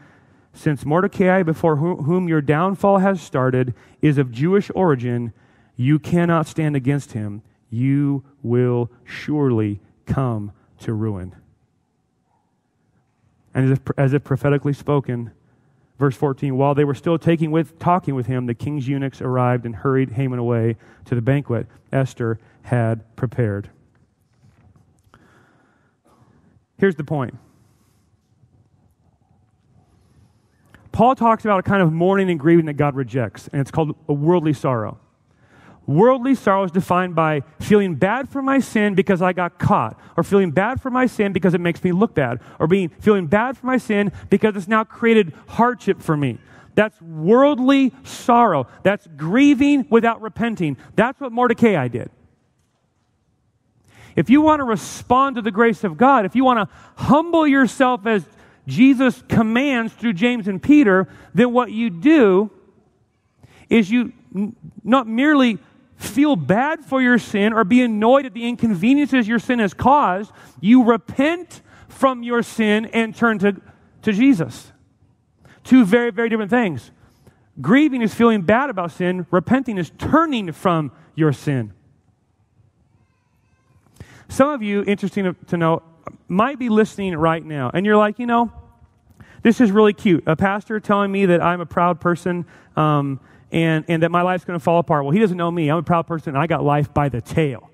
since Mordecai, before whom your downfall has started, is of Jewish origin, you cannot stand against him. You will surely come to ruin. And as if prophetically spoken, verse 14, while they were still talking with him, the king's eunuchs arrived and hurried Haman away to the banquet Esther had prepared. Here's the point. Paul talks about a kind of mourning and grieving that God rejects, and it's called a worldly sorrow. Worldly sorrow is defined by feeling bad for my sin because I got caught, or feeling bad for my sin because it makes me look bad, or feeling bad for my sin because it's now created hardship for me. That's worldly sorrow. That's grieving without repenting. That's what Mordecai did. If you want to respond to the grace of God, if you want to humble yourself as Jesus commands through James and Peter, then what you do is you not merely feel bad for your sin or be annoyed at the inconveniences your sin has caused, you repent from your sin and turn to Jesus. Two very, very different things. Grieving is feeling bad about sin. Repenting is turning from your sin. Some of you, interesting to know, might be listening right now, and you're like, this is really cute. A pastor telling me that I'm a proud person and that my life's going to fall apart. Well, he doesn't know me. I'm a proud person, and I got life by the tail.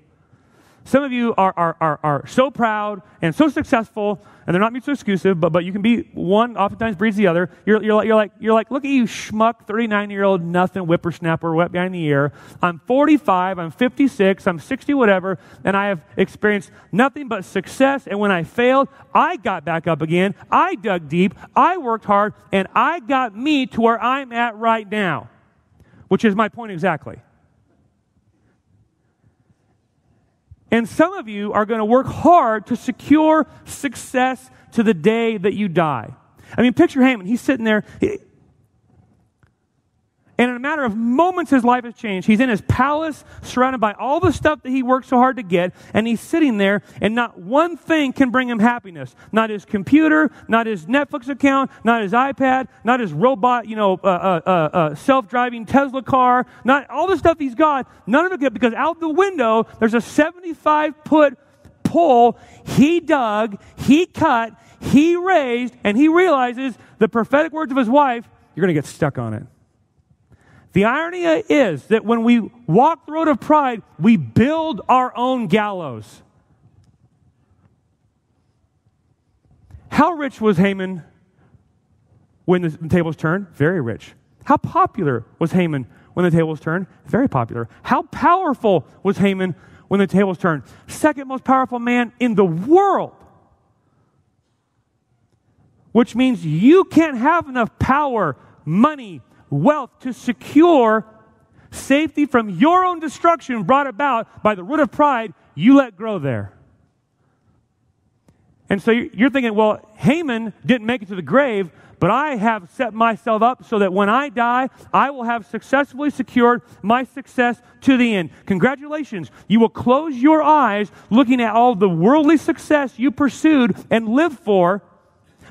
Some of you are so proud and so successful, and they're not mutually exclusive, but you can be one, oftentimes breeds the other. You're like, look at you schmuck, 39-year-old, nothing, whippersnapper, wet behind the ear. I'm 45, I'm 56, I'm 60, whatever, and I have experienced nothing but success, and when I failed, I got back up again, I dug deep, I worked hard, and I got me to where I'm at right now, which is my point exactly. And some of you are going to work hard to secure success to the day that you die. I mean, picture Haman. He's sitting there, and in a matter of moments, his life has changed. He's in his palace, surrounded by all the stuff that he worked so hard to get, and he's sitting there, and not one thing can bring him happiness. Not his computer, not his Netflix account, not his iPad, not his robot, self-driving Tesla car, not all the stuff he's got. None of it good, because out the window, there's a 75-foot pole he dug, he cut, he raised, and he realizes the prophetic words of his wife, you're going to get stuck on it. The irony is that when we walk the road of pride, we build our own gallows. How rich was Haman when the tables turned? Very rich. How popular was Haman when the tables turned? Very popular. How powerful was Haman when the tables turned? Second most powerful man in the world. Which means you can't have enough power, money, wealth to secure safety from your own destruction brought about by the root of pride you let grow there. And so you're thinking, well, Haman didn't make it to the grave, but I have set myself up so that when I die, I will have successfully secured my success to the end. Congratulations. You will close your eyes looking at all the worldly success you pursued and lived for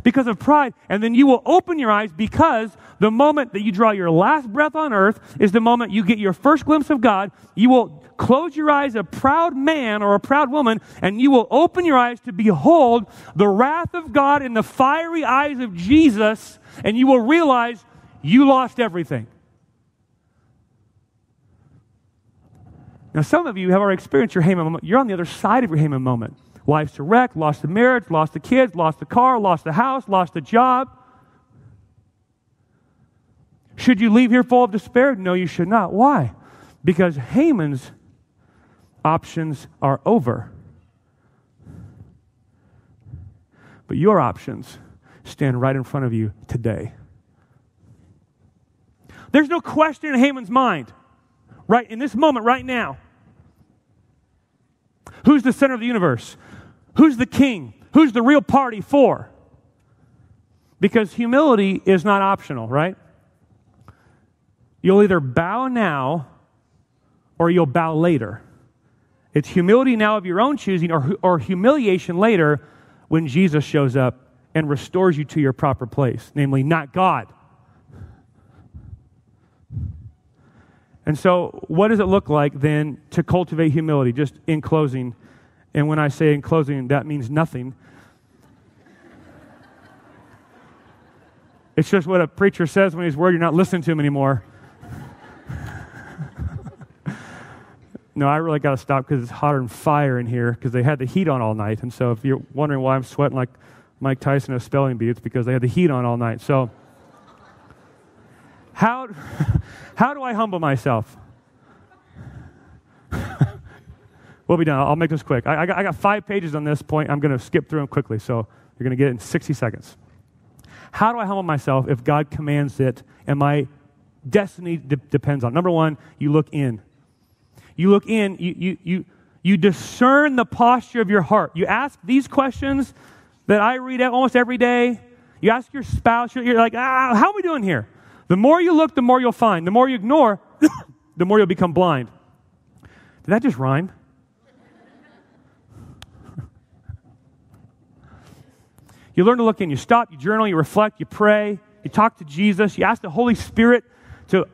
because of pride, and then you will open your eyes because the moment that you draw your last breath on earth is the moment you get your first glimpse of God. You will close your eyes, a proud man or a proud woman, and you will open your eyes to behold the wrath of God in the fiery eyes of Jesus, and you will realize you lost everything. Now, some of you have already experienced your Haman moment. You're on the other side of your Haman moment. Life's a wreck, lost the marriage, lost the kids, lost the car, lost the house, lost the job. Should you leave here full of despair? No, you should not. Why? Because Haman's options are over. But your options stand right in front of you today. There's no question in Haman's mind, right in this moment, right now. Who's the center of the universe? Who's the king? Who's the real party for? Because humility is not optional, right? You'll either bow now or you'll bow later. It's humility now of your own choosing or humiliation later when Jesus shows up and restores you to your proper place, namely not God. And so what does it look like then to cultivate humility? Just in closing, and when I say in closing, that means nothing. It's just what a preacher says when he's worried you're not listening to him anymore. No, I really got to stop because it's hotter than fire in here because they had the heat on all night. And so if you're wondering why I'm sweating like Mike Tyson in a spelling bee, it's because they had the heat on all night. So how do I humble myself? We'll be done. I'll make this quick. I got 5 pages on this point. I'm going to skip through them quickly, so you're going to get it in 60 seconds. How do I humble myself if God commands it and my destiny depends on it? Number one, you look in. You look in, you discern the posture of your heart. You ask these questions that I read almost every day. You ask your spouse, you're like, how are we doing here? The more you look, the more you'll find. The more you ignore, the more you'll become blind. Did that just rhyme? You learn to look in. You stop, you journal, you reflect, you pray, you talk to Jesus, you ask the Holy Spirit to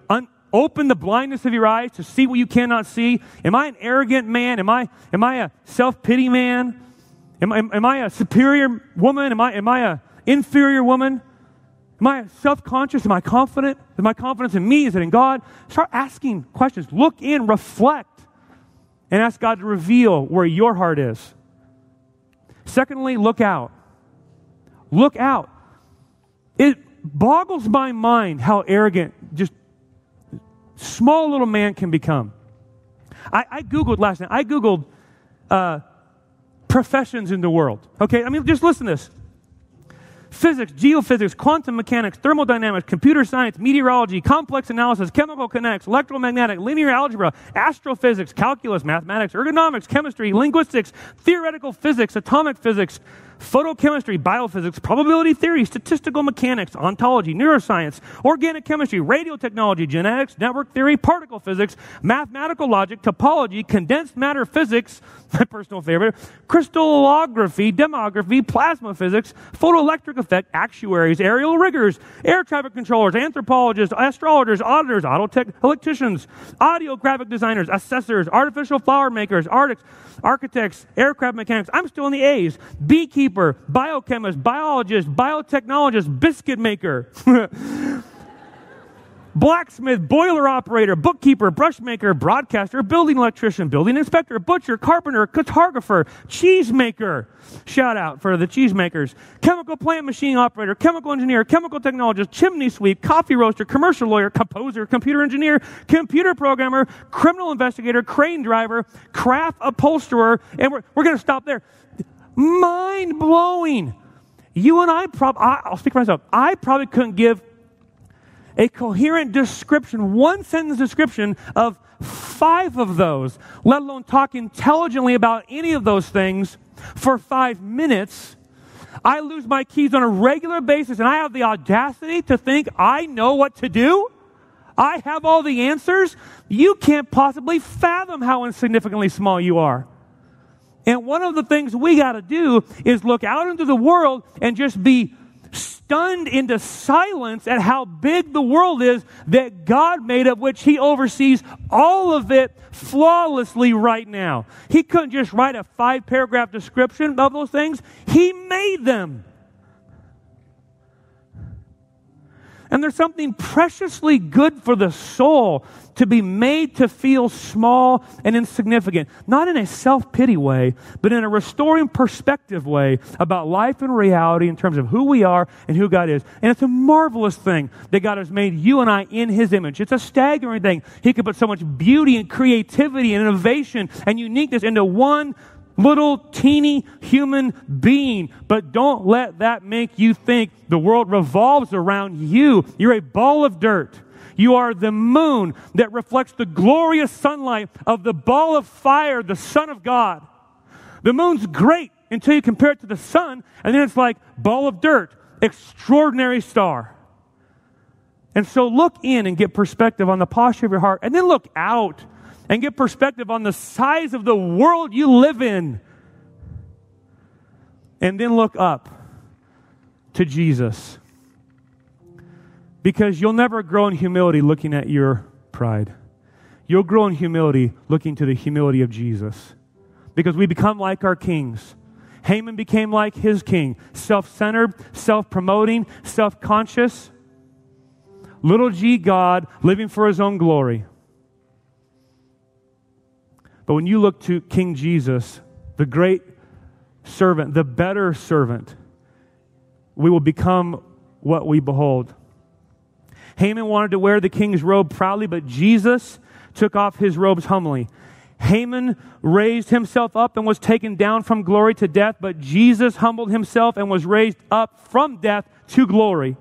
open the blindness of your eyes to see what you cannot see. Am I an arrogant man? Am I a self-pity man? Am I a superior woman? Am I a inferior woman? Am I self-conscious? Am I confident? Is my confidence in me? Is it in God? Start asking questions. Look in, reflect, and ask God to reveal where your heart is. Secondly, look out. Look out. It boggles my mind how arrogant just small little man can become. I Googled last night. I Googled professions in the world. Okay, I mean, just listen to this. Physics, geophysics, quantum mechanics, thermodynamics, computer science, meteorology, complex analysis, chemical kinetics, electromagnetic, linear algebra, astrophysics, calculus, mathematics, ergonomics, chemistry, linguistics, theoretical physics, atomic physics, photochemistry, biophysics, probability theory, statistical mechanics, ontology, neuroscience, organic chemistry, radio technology, genetics, network theory, particle physics, mathematical logic, topology, condensed matter physics, my personal favorite, crystallography, demography, plasma physics, photoelectric effect, actuaries, aerial riggers, air traffic controllers, anthropologists, astrologers, auditors, auto tech, electricians, audio graphic designers, assessors, artificial flower makers, architects, aircraft mechanics. I'm still in the A's. Beekeeper, biochemist, biologist, biotechnologist, biscuit maker, blacksmith, boiler operator, bookkeeper, brush maker, broadcaster, building electrician, building inspector, butcher, carpenter, cartographer, cheese maker. Shout out for the cheese makers. Chemical plant machine operator, chemical engineer, chemical technologist, chimney sweep, coffee roaster, commercial lawyer, composer, computer engineer, computer programmer, criminal investigator, crane driver, craft upholsterer, and we're going to stop there. Mind blowing. You and I'll speak for myself. I probably couldn't give a coherent description, one sentence description of 5 of those, let alone talk intelligently about any of those things for 5 minutes. I lose my keys on a regular basis, and I have the audacity to think I know what to do. I have all the answers. You can't possibly fathom how insignificantly small you are. And one of the things we got to do is look out into the world and just be stunned into silence at how big the world is that God made, of which He oversees all of it flawlessly right now. He couldn't just write a 5-paragraph description of those things. He made them. And there's something preciously good for the soul to be made to feel small and insignificant. Not in a self-pity way, but in a restoring perspective way about life and reality in terms of who we are and who God is. And it's a marvelous thing that God has made you and I in His image. It's a staggering thing. He could put so much beauty and creativity and innovation and uniqueness into one little teeny human being. But don't let that make you think the world revolves around you. You're a ball of dirt. You are the moon that reflects the glorious sunlight of the ball of fire, the Son of God. The moon's great until you compare it to the sun, and then it's like ball of dirt, extraordinary star. And so look in and get perspective on the posture of your heart, and then look out and get perspective on the size of the world you live in. And then look up to Jesus. Because you'll never grow in humility looking at your pride. You'll grow in humility looking to the humility of Jesus. Because we become like our kings. Haman became like his king. Self-centered, self-promoting, self-conscious. Little g God, living for his own glory. But when you look to King Jesus, the great servant, the better servant, we will become what we behold. Haman wanted to wear the king's robe proudly, but Jesus took off his robes humbly. Haman raised himself up and was taken down from glory to death, but Jesus humbled himself and was raised up from death to glory.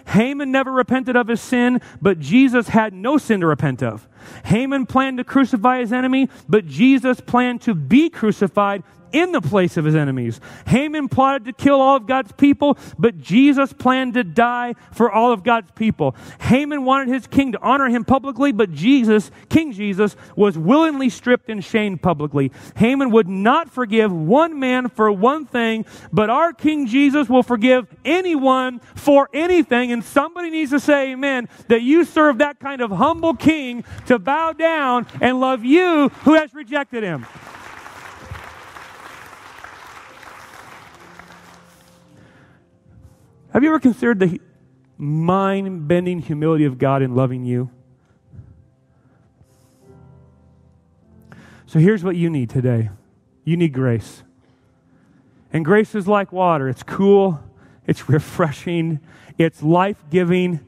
Haman never repented of his sin, but Jesus had no sin to repent of. Haman planned to crucify his enemy, but Jesus planned to be crucified in the place of his enemies. Haman plotted to kill all of God's people, but Jesus planned to die for all of God's people. Haman wanted his king to honor him publicly, but Jesus, King Jesus, was willingly stripped and shamed publicly. Haman would not forgive one man for one thing, but our King Jesus will forgive anyone for anything. And somebody needs to say amen, that you serve that kind of humble king to bow down and love you who has rejected him. Have you ever considered the mind-bending humility of God in loving you? So here's what you need today. You need grace. And grace is like water. It's cool, it's refreshing, it's life-giving,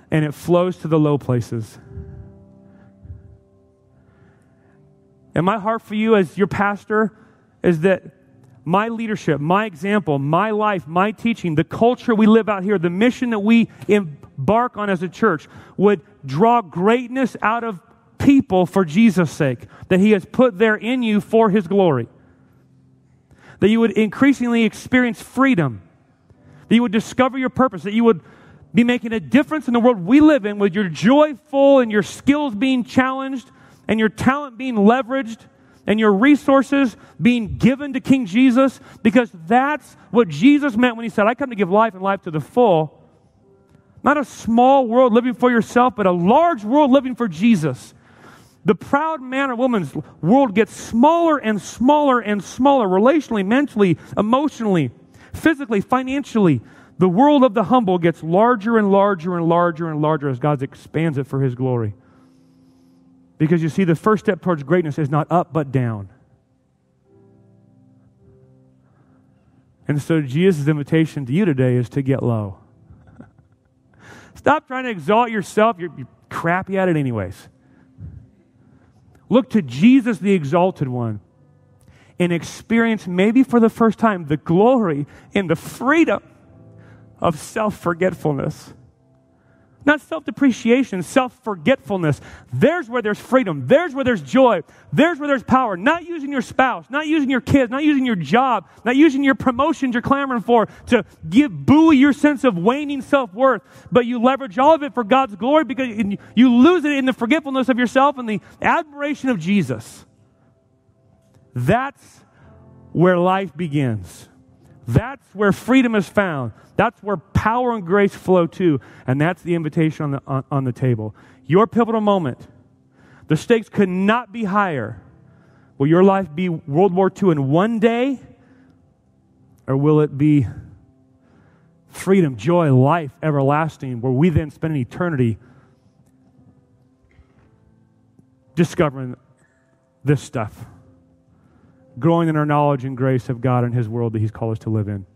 and it flows to the low places. And my heart for you as your pastor is that my leadership, my example, my life, my teaching, the culture we live out here, the mission that we embark on as a church would draw greatness out of people for Jesus' sake, that he has put there in you for his glory. That you would increasingly experience freedom, that you would discover your purpose, that you would be making a difference in the world we live in with your joy full and your skills being challenged and your talent being leveraged and your resources being given to King Jesus, because that's what Jesus meant when he said, I come to give life and life to the full. Not a small world living for yourself, but a large world living for Jesus. The proud man or woman's world gets smaller and smaller and smaller, relationally, mentally, emotionally, physically, financially. The world of the humble gets larger and larger and larger and larger as God expands it for his glory. Because you see, the first step towards greatness is not up, but down. And so Jesus' invitation to you today is to get low. Stop trying to exalt yourself. You're crappy at it anyways. Look to Jesus, the exalted one, and experience, maybe for the first time, the glory and the freedom of self-forgetfulness. Not self-depreciation, self-forgetfulness. There's where there's freedom. There's where there's joy. There's where there's power. Not using your spouse, not using your kids, not using your job, not using your promotions you're clamoring for to buoy your sense of waning self-worth, but you leverage all of it for God's glory because you lose it in the forgetfulness of yourself and the admiration of Jesus. That's where life begins. That's where freedom is found. That's where power and grace flow to, and that's the invitation on the table. Your pivotal moment. The stakes could not be higher. Will your life be World War II in one day, or will it be freedom, joy, life, everlasting, where we then spend an eternity discovering this stuff, growing in our knowledge and grace of God and his world that he's called us to live in?